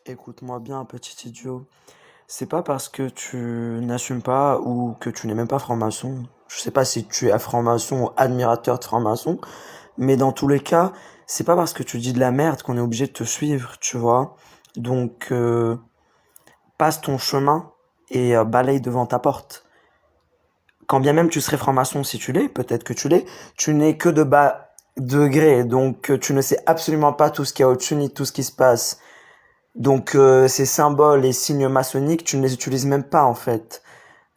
Écoute-moi bien, petit idiot. C'est pas parce que tu n'assumes pas ou que tu n'es même pas franc-maçon. Je sais pas si tu es franc-maçon ou admirateur de franc-maçon, mais dans tous les cas, c'est pas parce que tu dis de la merde qu'on est obligé de te suivre, tu vois. Donc, passe ton chemin et balaye devant ta porte. Quand bien même tu serais franc-maçon si tu l'es, peut-être que tu l'es, tu n'es que de bas degré, donc tu ne sais absolument pas tout ce qu'il y a au-dessus ni tout ce qui se passe. Donc ces symboles et signes maçonniques, tu ne les utilises même pas en fait.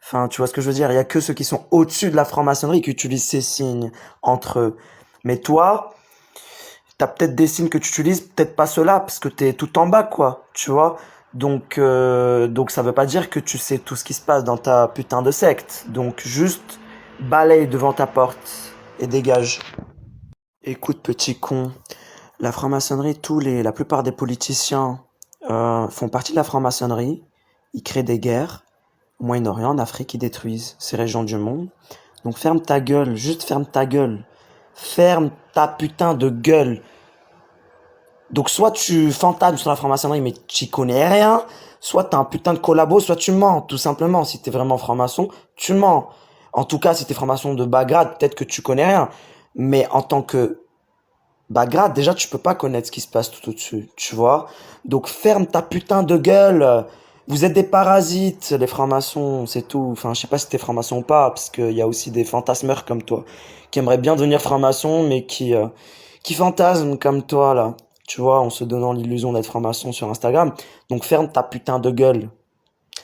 Enfin, tu vois ce que je veux dire? Il y a que ceux qui sont au-dessus de la franc-maçonnerie qui utilisent ces signes entre eux. Mais toi, t'as peut-être des signes que tu utilises, peut-être pas ceux-là, parce que t'es tout en bas, quoi. Tu vois? Donc ça veut pas dire que tu sais tout ce qui se passe dans ta putain de secte. Donc juste balaye devant ta porte et dégage. Écoute, petit con, la franc-maçonnerie, la plupart des politiciens font partie de la franc-maçonnerie. Ils créent des guerres au Moyen-Orient, en Afrique, ils détruisent ces régions du monde. Donc ferme ta gueule, juste ferme ta gueule. Ferme ta putain de gueule. Donc soit tu fantasmes sur la franc-maçonnerie mais tu connais rien, soit t'as un putain de collabo, soit tu mens, tout simplement. Si t'es vraiment franc-maçon, tu mens. En tout cas, si t'es franc-maçon de bas grade, peut-être que tu connais rien. Mais en tant que bah grave, déjà tu peux pas connaître ce qui se passe tout au-dessus, tu vois. Donc ferme ta putain de gueule. Vous êtes des parasites, les francs-maçons, c'est tout. Enfin, je sais pas si t'es franc-maçon ou pas, parce qu'il y a aussi des fantasmeurs comme toi, qui aimeraient bien devenir franc-maçon, mais qui fantasment comme toi, là. Tu vois, en se donnant l'illusion d'être franc-maçon sur Instagram. Donc ferme ta putain de gueule.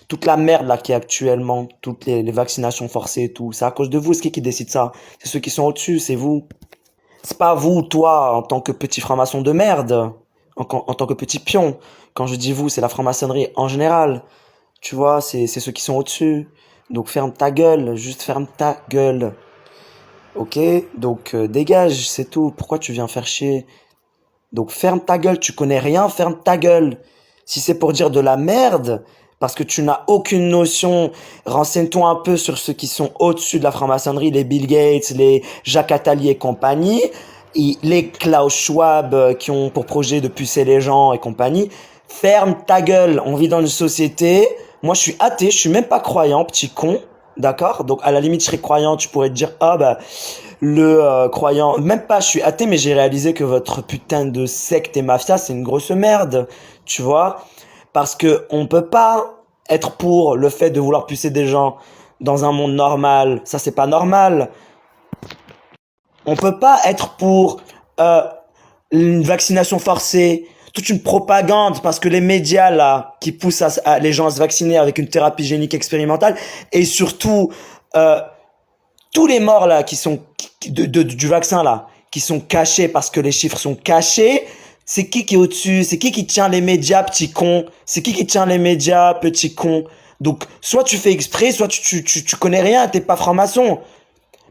Toute la merde là qui est actuellement, toutes les vaccinations forcées et tout, c'est à cause de vous, c'est qui décide ça? C'est ceux qui sont au-dessus, c'est vous. C'est pas vous, toi, en tant que petit franc-maçon de merde, en tant que petit pion. Quand je dis vous, c'est la franc-maçonnerie en général. Tu vois, c'est ceux qui sont au-dessus. Donc ferme ta gueule, juste ferme ta gueule. Ok? Donc dégage, c'est tout. Pourquoi tu viens faire chier? Donc ferme ta gueule, tu connais rien, ferme ta gueule. Si c'est pour dire de la merde, parce que tu n'as aucune notion, renseigne-toi un peu sur ceux qui sont au-dessus de la franc-maçonnerie, les Bill Gates, les Jacques Attali et compagnie, et les Klaus Schwab qui ont pour projet de pucer les gens et compagnie. Ferme ta gueule, on vit dans une société. Moi je suis athée, je suis même pas croyant, petit con. D'accord? Donc à la limite je serais croyant, tu pourrais te dire ah bah le croyant, même pas je suis athée mais j'ai réalisé que votre putain de secte et mafia c'est une grosse merde, tu vois, parce que on peut pas être pour le fait de vouloir pucer des gens dans un monde normal, ça c'est pas normal. On peut pas être pour euh, une vaccination forcée, toute une propagande parce que les médias là qui poussent les gens à se vacciner avec une thérapie génique expérimentale et surtout euh, tous les morts là qui sont du vaccin là qui sont cachés parce que les chiffres sont cachés, c'est qui est au-dessus, c'est qui tient les médias, petit con, c'est qui tient les médias, petit con. Donc soit tu fais exprès, soit tu connais rien, t'es pas franc-maçon.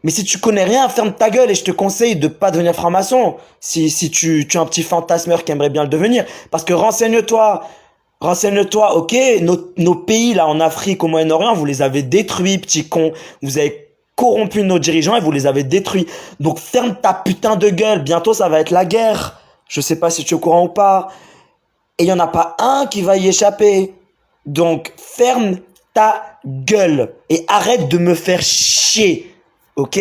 Mais si tu connais rien, ferme ta gueule et je te conseille de pas devenir franc-maçon. Si tu es un petit fantasmeur qui aimerait bien le devenir. Parce que renseigne-toi, ok, nos pays là en Afrique, au Moyen-Orient, vous les avez détruits, petit con. Vous avez corrompu nos dirigeants et vous les avez détruits. Donc ferme ta putain de gueule, bientôt ça va être la guerre. Je sais pas si tu es au courant ou pas. Et il y en a pas un qui va y échapper. Donc ferme ta gueule et arrête de me faire chier. Ok?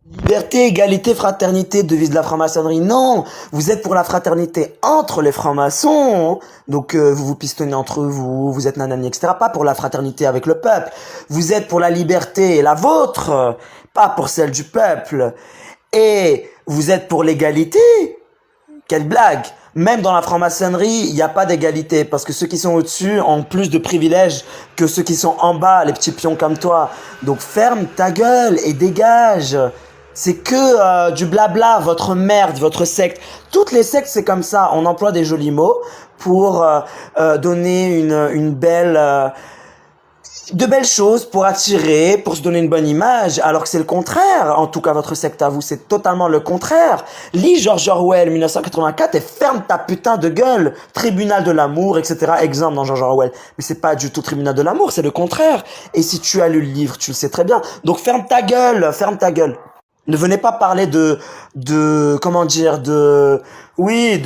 Liberté, égalité, fraternité, devise de la franc-maçonnerie. Non, vous êtes pour la fraternité entre les francs-maçons. Donc vous vous pistonnez entre vous, vous êtes nanani, etc. Pas pour la fraternité avec le peuple. Vous êtes pour la liberté et la vôtre, pas pour celle du peuple. Et vous êtes pour l'égalité. Quelle blague! Même dans la franc-maçonnerie, il n'y a pas d'égalité parce que ceux qui sont au-dessus ont plus de privilèges que ceux qui sont en bas, les petits pions comme toi. Donc ferme ta gueule et dégage. C'est que du blabla, votre merde, votre secte. Toutes les sectes, c'est comme ça. On emploie des jolis mots pour donner une belle de belles choses pour attirer, pour se donner une bonne image, alors que c'est le contraire. En tout cas, votre secte à vous, c'est totalement le contraire. Lis George Orwell, 1984, et ferme ta putain de gueule. Tribunal de l'amour, etc. Exemple dans George Orwell. Mais c'est pas du tout tribunal de l'amour, c'est le contraire. Et si tu as lu le livre, tu le sais très bien. Donc ferme ta gueule, ferme ta gueule. Ne venez pas parler comment dire, oui,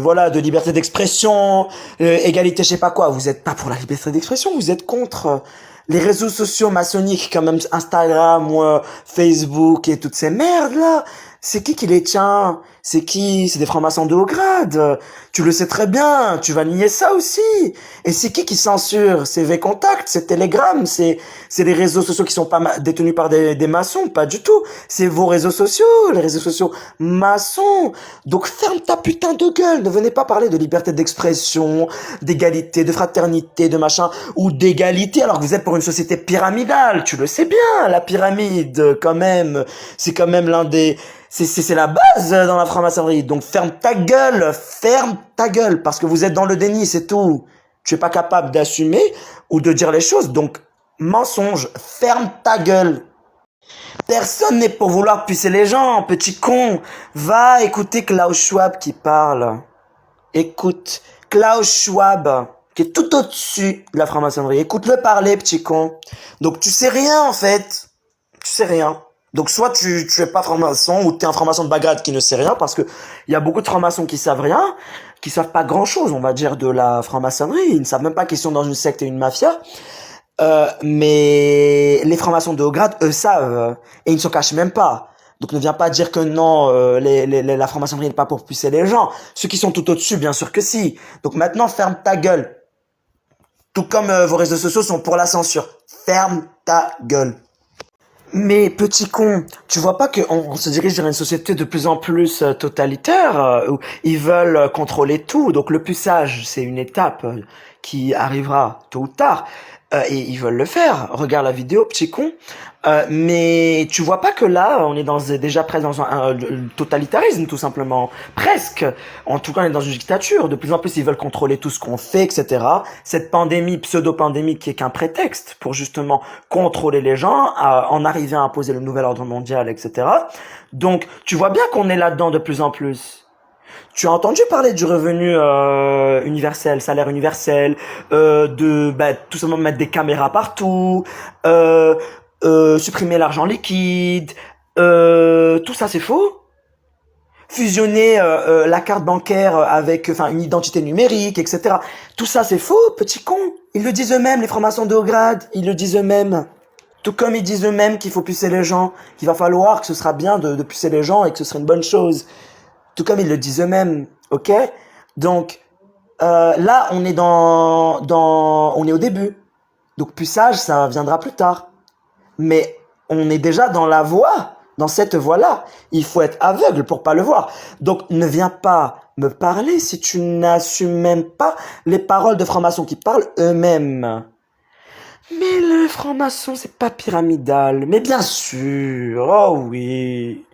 voilà, de liberté d'expression, égalité, je sais pas quoi. Vous êtes pas pour la liberté d'expression, vous êtes contre les réseaux sociaux maçonniques comme même Instagram ou Facebook et toutes ces merdes là. C'est qui les tient? C'est qui? C'est des francs-maçons de haut grade. Tu le sais très bien. Tu vas nier ça aussi. Et c'est qui censure? C'est V-Contact, c'est Telegram, c'est les réseaux sociaux qui sont pas détenus par des maçons, pas du tout. C'est vos réseaux sociaux, les réseaux sociaux maçons. Donc ferme ta putain de gueule. Ne venez pas parler de liberté d'expression, d'égalité, de fraternité, de machin, ou d'égalité alors que vous êtes pour une société pyramidale. Tu le sais bien, la pyramide, quand même. C'est quand même c'est la base dans la franc-maçonnerie. Donc ferme ta gueule, parce que vous êtes dans le déni, c'est tout. Tu es pas capable d'assumer ou de dire les choses, donc mensonge, ferme ta gueule. Personne n'est pour vouloir pucer les gens, petit con. Va écouter Klaus Schwab qui parle. Écoute, Klaus Schwab, qui est tout au-dessus de la franc-maçonnerie. Écoute-le parler, petit con. Donc tu sais rien en fait. Tu sais rien. Donc soit tu es pas franc-maçon ou tu es un franc-maçon de Bagdad qui ne sait rien, parce que il y a beaucoup de francs-maçons qui savent rien, qui savent pas grand-chose, on va dire, de la franc-maçonnerie. Ils ne savent même pas qu'ils sont dans une secte et une mafia. Mais les francs-maçons de haut grade, eux, savent. Et ils ne se cachent même pas. Donc ne viens pas dire que non, la franc-maçonnerie n'est pas pour pucer les gens. Ceux qui sont tout au-dessus, bien sûr que si. Donc maintenant, ferme ta gueule. Tout comme vos réseaux sociaux sont pour la censure. Ferme ta gueule. Mais petit con, tu vois pas qu'on se dirige vers une société de plus en plus totalitaire, où ils veulent contrôler tout. Donc le puçage, c'est une étape qui arrivera tôt ou tard. Et ils veulent le faire. Regarde la vidéo, petit con. Mais tu vois pas que là, on est déjà presque dans un totalitarisme, tout simplement. Presque. En tout cas, on est dans une dictature. De plus en plus, ils veulent contrôler tout ce qu'on fait, etc. Cette pandémie, pseudo-pandémie, qui est qu'un prétexte pour justement contrôler les gens, en arriver à imposer le nouvel ordre mondial, etc. Donc, tu vois bien qu'on est là-dedans de plus en plus. Tu as entendu parler du revenu universel, salaire universel, tout simplement mettre des caméras partout, supprimer l'argent liquide, tout ça c'est faux. Fusionner la carte bancaire avec une identité numérique, etc. Tout ça c'est faux, petit con. Ils le disent eux-mêmes, les francs-maçons de haut grade, ils le disent eux-mêmes. Tout comme ils disent eux-mêmes qu'il faut pucer les gens, qu'il va falloir que ce sera bien de pucer les gens et que ce serait une bonne chose. Tout comme ils le disent eux-mêmes, ok? Donc là, on est on est au début. Donc puçage, ça viendra plus tard. Mais on est déjà dans la voie, dans cette voie-là. Il faut être aveugle pour pas le voir. Donc ne viens pas me parler si tu n'assumes même pas les paroles de francs-maçons qui parlent eux-mêmes. Mais le franc-maçon, c'est pas pyramidal. Mais bien sûr, oh oui.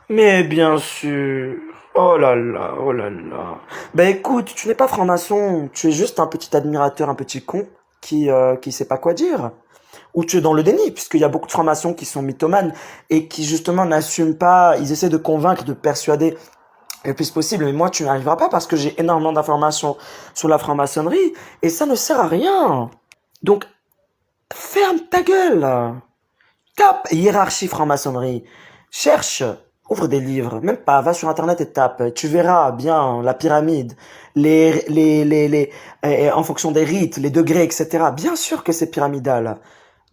Mais bien sûr. Oh là là, oh là là. Ben écoute, tu n'es pas franc-maçon, tu es juste un petit admirateur, un petit con qui sait pas quoi dire. Ou tu es dans le déni, puisqu'il y a beaucoup de francs-maçons qui sont mythomanes et qui justement n'assument pas, ils essaient de convaincre, de persuader le plus possible. Mais moi, tu n'arriveras pas parce que j'ai énormément d'informations sur la franc-maçonnerie et ça ne sert à rien. Donc, ferme ta gueule. Tape hiérarchie franc-maçonnerie. Cherche, ouvre des livres, même pas, va sur internet et tape. Tu verras bien la pyramide, en fonction des rites, les degrés, etc. Bien sûr que c'est pyramidal.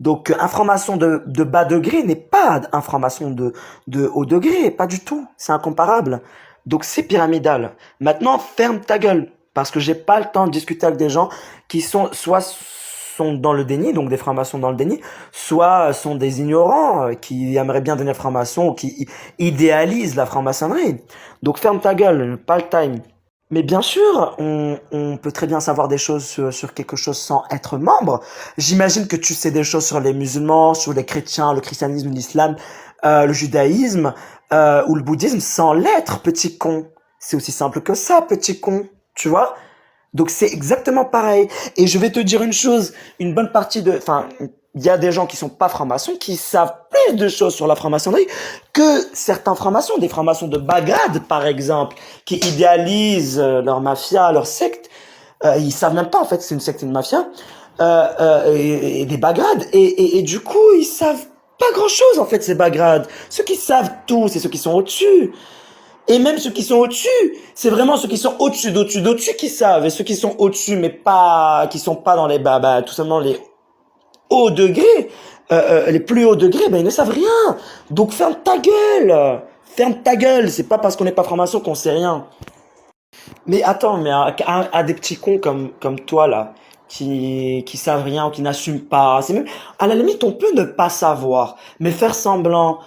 Donc un franc-maçon de bas degré n'est pas un franc-maçon de haut degré, pas du tout. C'est incomparable. Donc c'est pyramidal. Maintenant, ferme ta gueule. Parce que j'ai pas le temps de discuter avec des gens qui sont dans le déni, donc des francs-maçons dans le déni, soit sont des ignorants qui aimeraient bien devenir francs-maçons ou qui idéalisent la franc-maçonnerie. Donc ferme ta gueule, pas le time. Mais bien sûr, on peut très bien savoir des choses sur quelque chose sans être membre. J'imagine que tu sais des choses sur les musulmans, sur les chrétiens, le christianisme, l'islam, le judaïsme ou le bouddhisme sans l'être, petit con. C'est aussi simple que ça, petit con. Tu vois? Donc c'est exactement pareil. Et je vais te dire une chose, une bonne partie il y a des gens qui sont pas francs-maçons qui savent plus de choses sur la franc-maçonnerie que certains francs-maçons, des francs-maçons de Bagdad par exemple, qui idéalisent leur mafia, leur secte. Ils savent même pas en fait que c'est une secte et une mafia et des Bagdad. Et du coup ils savent Pas grand-chose en fait ces bas grades. Ceux qui savent tout, c'est ceux qui sont au-dessus. Et même ceux qui sont au-dessus, c'est vraiment ceux qui sont au-dessus, d'au-dessus, d'au-dessus qui savent. Et ceux qui sont au-dessus, mais pas, qui sont pas dans les bas, tout simplement les hauts degrés, les plus hauts degrés, ils ne savent rien. Donc ferme ta gueule. Ferme ta gueule. C'est pas parce qu'on n'est pas franc-maçon qu'on sait rien. Mais attends, mais à des petits cons comme toi là, qui savent rien ou qui n'assument pas, c'est même, à la limite, on peut ne pas savoir, mais faire semblant.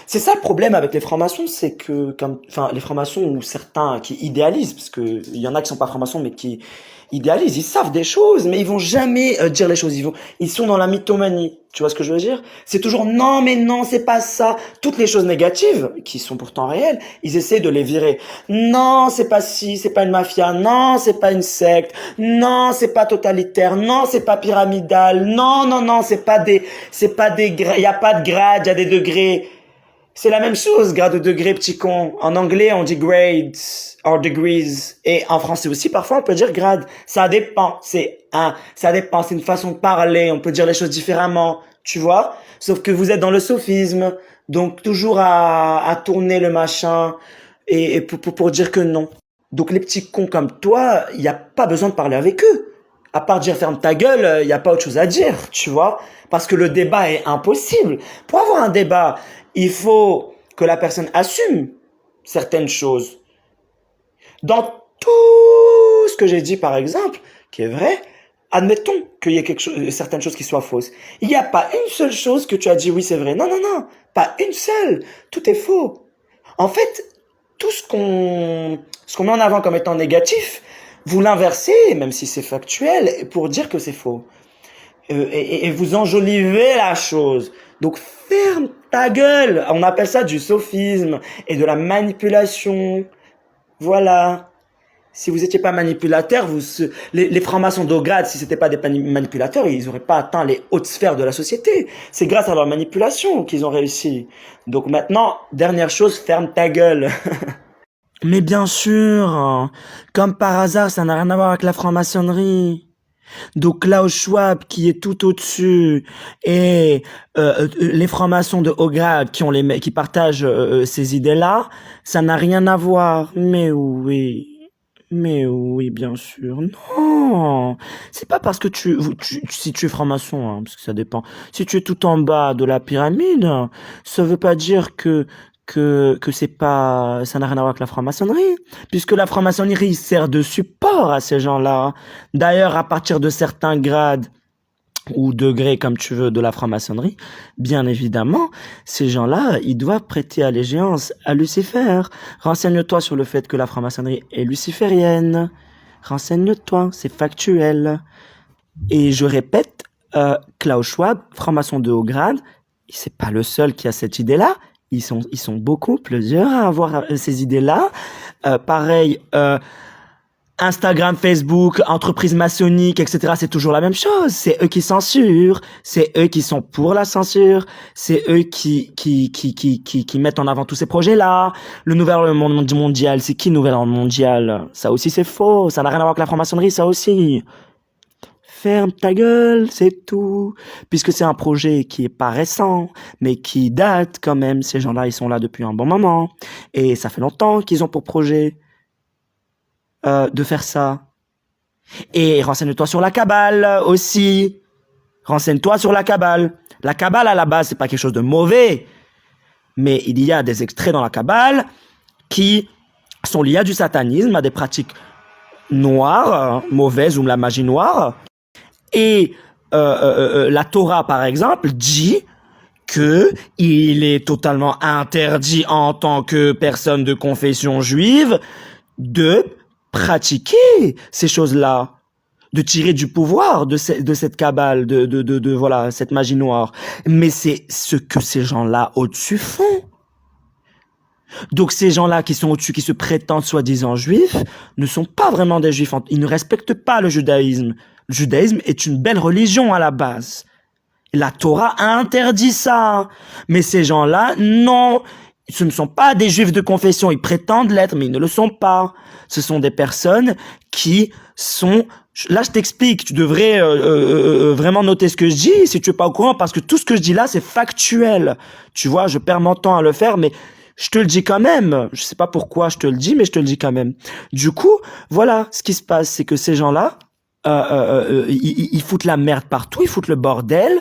C'est ça le problème avec les francs-maçons, c'est que, enfin, les francs-maçons ou certains qui idéalisent, parce que il y en a qui sont pas francs-maçons, mais qui idéalisent, ils savent des choses, mais ils vont jamais dire les choses. Ils sont dans la mythomanie. Tu vois ce que je veux dire? C'est toujours non, mais non, c'est pas ça. Toutes les choses négatives, qui sont pourtant réelles, ils essaient de les virer. Non, c'est pas ci, c'est pas une mafia. Non, c'est pas une secte. Non, c'est pas totalitaire. Non, c'est pas pyramidal. Non, non, non, c'est pas des il y a pas de grade, il y a des degrés. C'est la même chose, grade ou degré, petit con. En anglais, on dit grades or degrees. Et en français aussi, parfois, on peut dire grade. Ça dépend. Ça dépend. C'est une façon de parler. On peut dire les choses différemment. Tu vois? Sauf que vous êtes dans le sophisme. Donc, toujours à tourner le machin. Et pour dire que non. Donc, les petits cons comme toi, il n'y a pas besoin de parler avec eux. À part dire ferme ta gueule, il n'y a pas autre chose à dire. Tu vois? Parce que le débat est impossible. Pour avoir un débat, il faut que la personne assume certaines choses. Dans tout ce que j'ai dit, par exemple, qui est vrai, admettons qu'il y ait certaines choses qui soient fausses. Il n'y a pas une seule chose que tu as dit oui, c'est vrai. Non, non, non. Pas une seule. Tout est faux. En fait, tout ce qu'on met en avant comme étant négatif, vous l'inversez, même si c'est factuel, pour dire que c'est faux. Et vous enjolivez la chose. Donc ferme ta gueule. On appelle ça du sophisme et de la manipulation. Voilà. Si vous étiez pas manipulateur, les francs-maçons d'haut grade, si c'était pas des manipulateurs, ils auraient pas atteint les hautes sphères de la société. C'est grâce à leur manipulation qu'ils ont réussi. Donc maintenant, dernière chose, ferme ta gueule. Mais bien sûr, comme par hasard, ça n'a rien à voir avec la franc-maçonnerie. Donc Klaus Schwab qui est tout au-dessus et les francs-maçons de haut grade qui partagent ces idées-là, ça n'a rien à voir. Mais oui, bien sûr. Non, c'est pas parce que si tu es franc-maçon, hein, parce que ça dépend. Si tu es tout en bas de la pyramide, ça veut pas dire que c'est pas, ça n'a rien à voir avec la franc-maçonnerie, puisque la franc-maçonnerie sert de support à ces gens-là. D'ailleurs, à partir de certains grades ou degrés, comme tu veux, de la franc-maçonnerie, bien évidemment, ces gens-là, ils doivent prêter allégeance à Lucifer. Renseigne-toi sur le fait que la franc-maçonnerie est luciférienne. Renseigne-toi, c'est factuel. Et je répète, Klaus Schwab, franc-maçon de haut grade, c'est pas le seul qui a cette idée-là. Ils sont beaucoup plusieurs à avoir ces idées-là. Pareil, Instagram, Facebook, entreprises maçonniques, etc. C'est toujours la même chose. C'est eux qui censurent. C'est eux qui sont pour la censure. C'est eux qui mettent en avant tous ces projets-là. Le nouvel ordre mondial, c'est qui nouvel ordre mondial? Ça aussi c'est faux. Ça n'a rien à voir avec la franc-maçonnerie, ça aussi. Ferme ta gueule, c'est tout. Puisque c'est un projet qui est pas récent, mais qui date quand même. Ces gens-là, ils sont là depuis un bon moment. Et ça fait longtemps qu'ils ont pour projet de faire ça. Et renseigne-toi sur la Kabbale aussi. Renseigne-toi sur la Kabbale. La Kabbale, à la base, c'est pas quelque chose de mauvais. Mais il y a des extraits dans la Kabbale qui sont liés à du satanisme, à des pratiques noires, mauvaises, ou la magie noire. Et la Torah, par exemple, dit que il est totalement interdit en tant que personne de confession juive de pratiquer ces choses-là, de tirer du pouvoir de cette cabale, de voilà, cette magie noire. Mais c'est ce que ces gens-là au-dessus font. Donc ces gens-là qui sont au-dessus, qui se prétendent soi-disant juifs, ne sont pas vraiment des juifs. Ils ne respectent pas le judaïsme. Le judaïsme est une belle religion à la base. La Torah interdit ça. Mais ces gens-là, non, Ce ne sont pas des juifs de confession, ils prétendent l'être, mais ils ne le sont pas. Ce sont des personnes qui sont... Là, je t'explique, tu devrais vraiment noter ce que je dis si tu es pas au courant, parce que tout ce que je dis là, c'est factuel. Tu vois, je perds mon temps à le faire, mais je te le dis quand même. Je sais pas pourquoi je te le dis, mais je te le dis quand même. Du coup, voilà, ce qui se passe, c'est que ces gens-là, ils foutent la merde partout, ils foutent le bordel.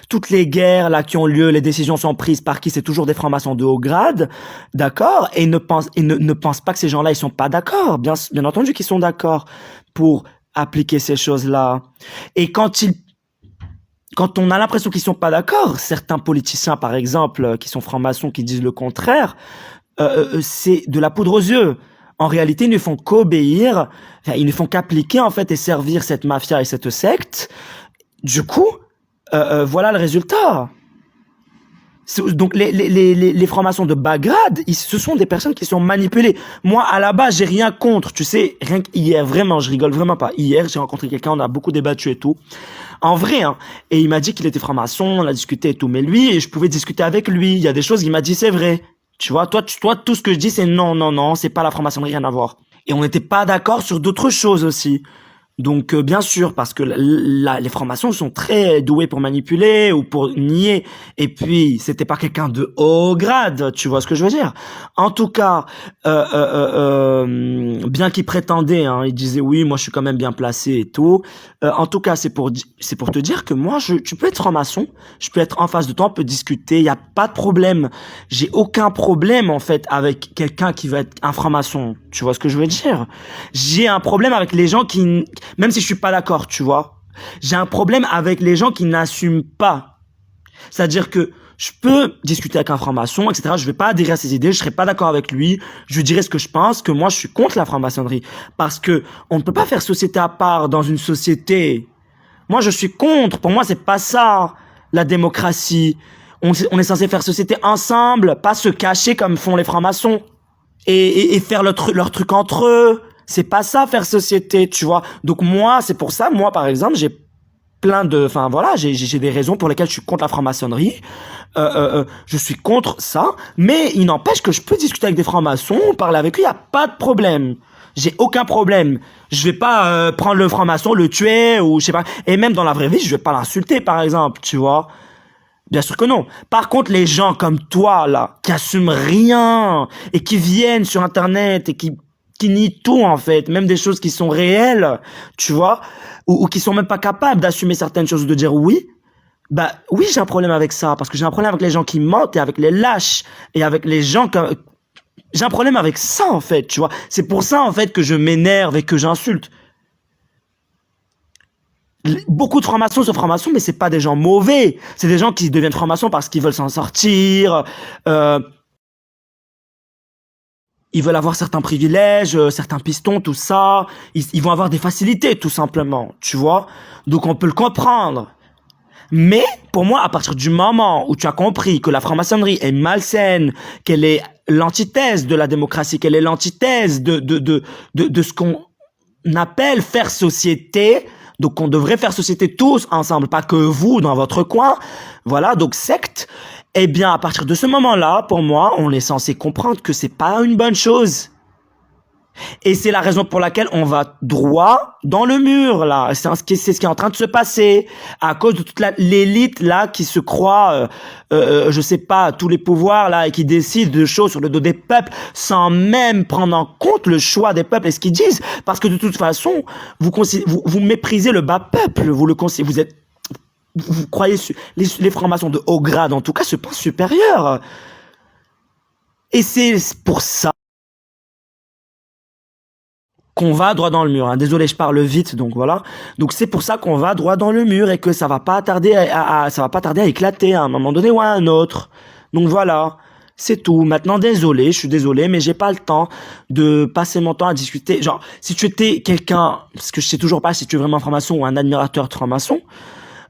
Toutes les guerres là qui ont lieu, les décisions sont prises par qui? C'est toujours des francs-maçons de haut grade, d'accord? Et ne pensent pas que ces gens-là ils sont pas d'accord. Bien entendu qu'ils sont d'accord pour appliquer ces choses-là. Et quand on a l'impression qu'ils sont pas d'accord, certains politiciens par exemple qui sont francs-maçons qui disent le contraire, c'est de la poudre aux yeux. En réalité, ils ne font qu'obéir, enfin, ils ne font qu'appliquer en fait et servir cette mafia et cette secte. Du coup, voilà le résultat. Donc les francs-maçons de bas grade, ce sont des personnes qui sont manipulées. Moi, à la base, j'ai rien contre. Tu sais, rien qu'hier, vraiment, je rigole vraiment pas. Hier, j'ai rencontré quelqu'un, on a beaucoup débattu et tout. En vrai, hein. Et il m'a dit qu'il était franc-maçon, on a discuté et tout. Mais lui, je pouvais discuter avec lui. Il y a des choses, il m'a dit, c'est vrai. Tu vois, toi, tout ce que je dis, c'est non, non, non, c'est pas la franc-maçonnerie, rien à voir. Et on n'était pas d'accord sur d'autres choses aussi. Donc bien sûr, parce que les francs-maçons sont très doués pour manipuler ou pour nier. Et puis, c'était pas quelqu'un de haut grade, tu vois ce que je veux dire. En tout cas, bien qu'il prétendait, hein, il disait oui, moi je suis quand même bien placé et tout. En tout cas, c'est pour te dire que moi, tu peux être franc-maçon, je peux être en face de toi, on peut discuter, il y a pas de problème. J'ai aucun problème en fait avec quelqu'un qui veut être un franc-maçon. Tu vois ce que je veux dire? J'ai un problème avec les gens qui, même si je suis pas d'accord, tu vois, j'ai un problème avec les gens qui n'assument pas. C'est-à-dire que je peux discuter avec un franc-maçon, etc. Je vais pas adhérer à ses idées, je serai pas d'accord avec lui. Je lui dirai ce que je pense, que moi je suis contre la franc-maçonnerie, parce que on ne peut pas faire société à part dans une société. Moi je suis contre. Pour moi c'est pas ça la démocratie. On est censé faire société ensemble, pas se cacher comme font les francs-maçons et faire leur truc entre eux. C'est pas ça faire société, tu vois. Donc moi, c'est pour ça, moi par exemple, j'ai enfin voilà, j'ai des raisons pour lesquelles je suis contre la franc-maçonnerie. Je suis contre ça, mais il n'empêche que je peux discuter avec des francs-maçons, parler avec eux, y a pas de problème. J'ai aucun problème. Je vais pas prendre le franc-maçon, le tuer ou je sais pas. Et même dans la vraie vie, je vais pas l'insulter par exemple, tu vois. Bien sûr que non. Par contre, les gens comme toi, là, qui assument rien et qui viennent sur Internet et qui nient tout, en fait, même des choses qui sont réelles, tu vois, ou qui sont même pas capables d'assumer certaines choses ou de dire oui, bah oui, j'ai un problème avec ça, parce que j'ai un problème avec les gens qui mentent et avec les lâches et avec les gens comme... J'ai un problème avec ça, en fait, tu vois. C'est pour ça, en fait, que je m'énerve et que j'insulte. Beaucoup de francs-maçons sont francs-maçons, mais c'est pas des gens mauvais. C'est des gens qui deviennent francs-maçons parce qu'ils veulent s'en sortir, ils veulent avoir certains privilèges, certains pistons, tout ça. Ils vont avoir des facilités, tout simplement, tu vois. Donc on peut le comprendre. Mais pour moi, à partir du moment où tu as compris que la franc-maçonnerie est malsaine, qu'elle est l'antithèse de la démocratie, qu'elle est l'antithèse de ce qu'on appelle faire société, donc on devrait faire société tous ensemble, pas que vous dans votre coin, voilà, donc secte, eh bien à partir de ce moment-là, pour moi, on est censé comprendre que c'est pas une bonne chose. Et c'est la raison pour laquelle on va droit dans le mur, là. C'est ce qui est en train de se passer. À cause de toute l'élite, là, qui se croit, je sais pas, tous les pouvoirs, là, et qui décident de choses sur le dos des peuples, sans même prendre en compte le choix des peuples et ce qu'ils disent. Parce que de toute façon, vous méprisez le bas peuple. Vous croyez, les francs-maçons de haut grade, en tout cas, se pensent supérieurs. Et c'est pour ça qu'on va droit dans le mur. Hein. Désolé, je parle vite, donc voilà. Donc c'est pour ça qu'on va droit dans le mur et que ça va pas tarder ça va pas tarder à éclater à un moment donné ou à un autre. Donc voilà, c'est tout. Maintenant, désolé, je suis désolé, mais j'ai pas le temps de passer mon temps à discuter. Genre, si tu étais quelqu'un, parce que je sais toujours pas si tu es vraiment franc-maçon ou un admirateur de franc-maçon,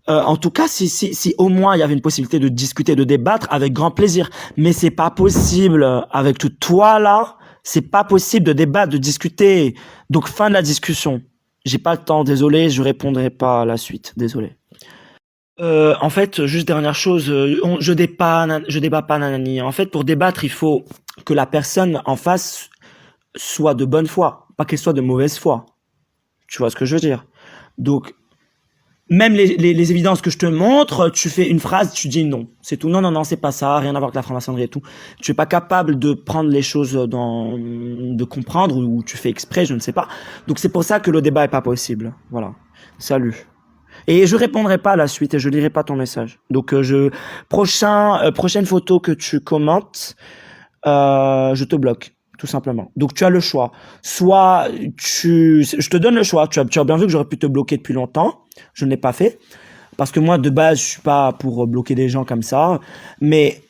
en tout cas, si au moins il y avait une possibilité de discuter, de débattre, avec grand plaisir. Mais c'est pas possible avec tout toi là. C'est pas possible de débattre, de discuter. Donc fin de la discussion. J'ai pas le temps, désolé, je répondrai pas à la suite, désolé. En fait, juste dernière chose, je débat pas nanani. En fait, pour débattre, il faut que la personne en face soit de bonne foi, pas qu'elle soit de mauvaise foi. Tu vois ce que je veux dire? Donc, même les évidences que je te montre, tu fais une phrase, tu dis non. C'est tout. Non, non, non, c'est pas ça, rien à voir avec la franc-maçonnerie et tout. Tu es pas capable de prendre les choses de comprendre ou tu fais exprès, je ne sais pas. Donc c'est pour ça que le débat est pas possible. Voilà. Salut. Et je répondrai pas à la suite et je lirai pas ton message. Donc prochaine photo que tu commentes, je te bloque, tout simplement. Donc tu as le choix. Soit je te donne le choix. Tu as bien vu que j'aurais pu te bloquer depuis longtemps. Je ne l'ai pas fait parce que moi de base je suis pas pour bloquer des gens comme ça. Mais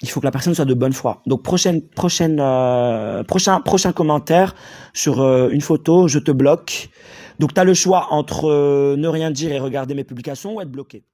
il faut que la personne soit de bonne foi. Donc prochain commentaire sur une photo, je te bloque. Donc tu as le choix entre ne rien dire et regarder mes publications ou être bloqué.